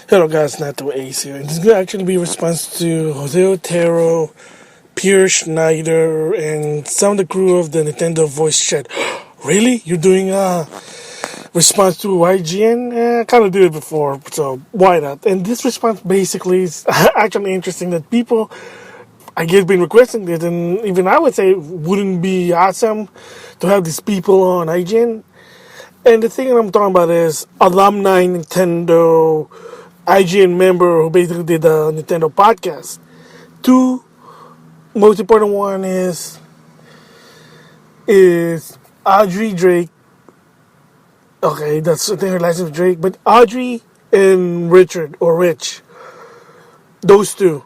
Hello guys, NautoAisDx here. And this is going to actually be a response to Jose Otero, Pierre Schneider, and some of the crew of the Nintendo voice chat. Really? You're doing a response to IGN? I kind of did it before, so why not? And this response basically is actually interesting that people, I guess, been requesting it, and even I would say it wouldn't be awesome to have these people on IGN. And the thing that I'm talking about is alumni Nintendo IGN member who basically did the Nintendo podcast. Two, most important one is Audrey Drake. Okay, that's I think her last name is Drake, but Audrey and Rich. Those two.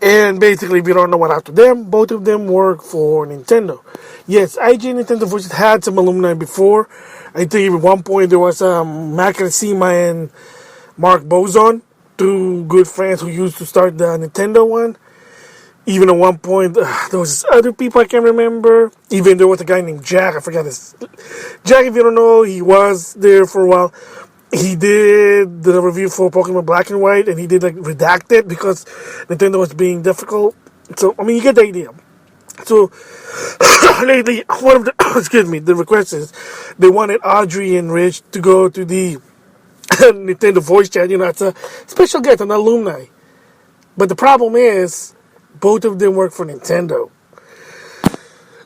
And basically, if you don't know what happened to them, both of them work for Nintendo. Yes, IGN Nintendo Voices had some alumni before. I think at one point there was Mac and Seema and Mark Bozon, two good friends who used to start the Nintendo one. Even at one point, there was other people I can't remember. Even there was a guy named Jack. I forgot his. Jack, if you don't know, he was there for a while. He did the review for Pokemon Black and White, and he did like redacted because Nintendo was being difficult. So I mean, you get the idea. So lately, one of the the request is they wanted Audrey and Rich to go to the Nintendo voice chat. You know, it's a special guest, an alumni. But the problem is, both of them work for Nintendo.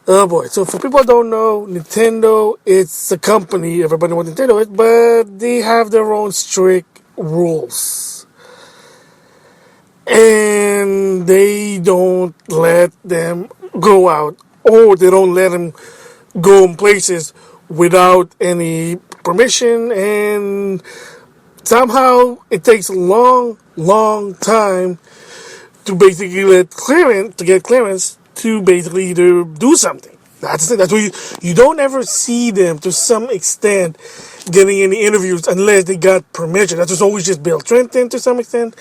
Oh boy. So for people who don't know, Nintendo, it's a company. Everybody knows what Nintendo is, but they have their own strict rules. And they don't let them go out, or they don't let them go in places without any permission, and somehow it takes a long time to basically get clearance to basically either do something. That's the thing. That's why you don't ever see them to some extent getting any interviews unless they got permission. That's always just Bill Trenton to some extent,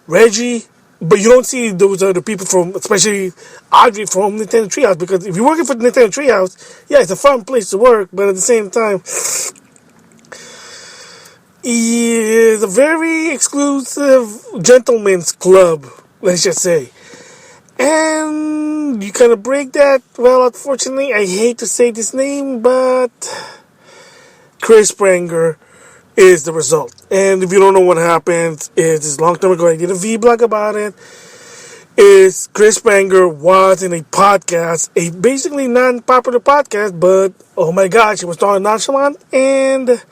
Reggie, but you don't see those other people from, especially Audrey from Nintendo Treehouse, because if you're working for Nintendo Treehouse, yeah, it's a fun place to work, but at the same time, it's a very exclusive gentleman's club, let's just say. And you kind of break that. Well, unfortunately, I hate to say this name, but Chris Pranger is the result. And if you don't know what happened, it's a long time ago. I did a V-Blog about it. Is Chris Pranger was in a podcast, a basically non-popular podcast, but oh my gosh, he was talking nonchalant, and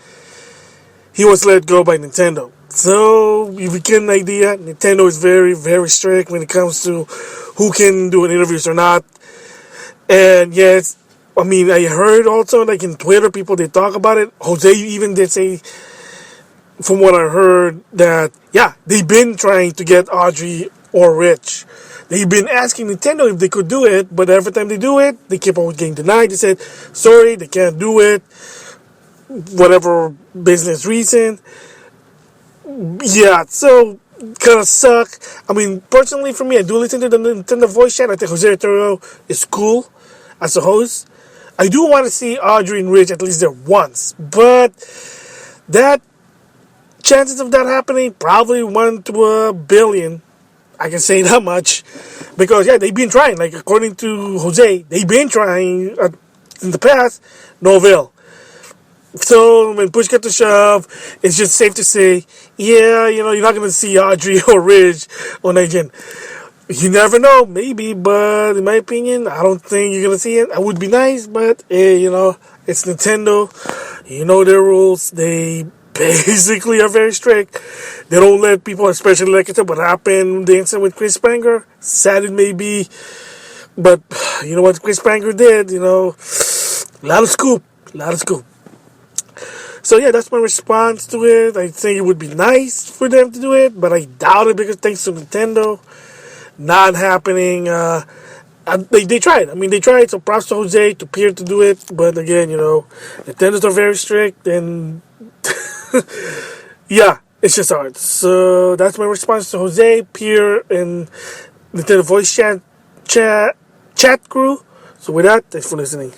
he was let go by Nintendo. So, if you get an idea, Nintendo is very, very strict when it comes to who can do an interviews or not. And yes, I mean, I heard also, like in Twitter, people, they talk about it. Jose even did say, from what I heard, that, yeah, they've been trying to get Audrey or Rich. They've been asking Nintendo if they could do it, but every time they do it, they keep on getting denied. They said, sorry, they can't do it. Whatever business reason. Yeah, so kind of suck. I mean, personally for me, I do listen to the Nintendo voice chat. I think Jose Otero is cool as a host. I do want to see Audrey and Rich at least there once, but that chances of that happening probably 1 to a billion. I can say that much because yeah, they've been trying. Like according to Jose, they've been trying in the past. No avail. So when push comes to shove, it's just safe to say, yeah, you know, you're not going to see Audrey or Rich on IGN. You never know, maybe, but in my opinion, I don't think you're going to see it. It would be nice, but, you know, it's Nintendo. You know their rules. They basically are very strict. They don't let people, especially like I said, what happened, the incident with Chris Pranger. Sad it may be, but you know what Chris Pranger did, you know, a lot of scoop. So yeah, that's my response to it. I think it would be nice for them to do it, but I doubt it because thanks to Nintendo, not happening. They tried. I mean, they tried. So props to Jose, to Pierre to do it. But again, you know, Nintendos are very strict, and yeah, it's just hard. So that's my response to Jose, Pierre, and Nintendo voice chat crew. So with that, thanks for listening.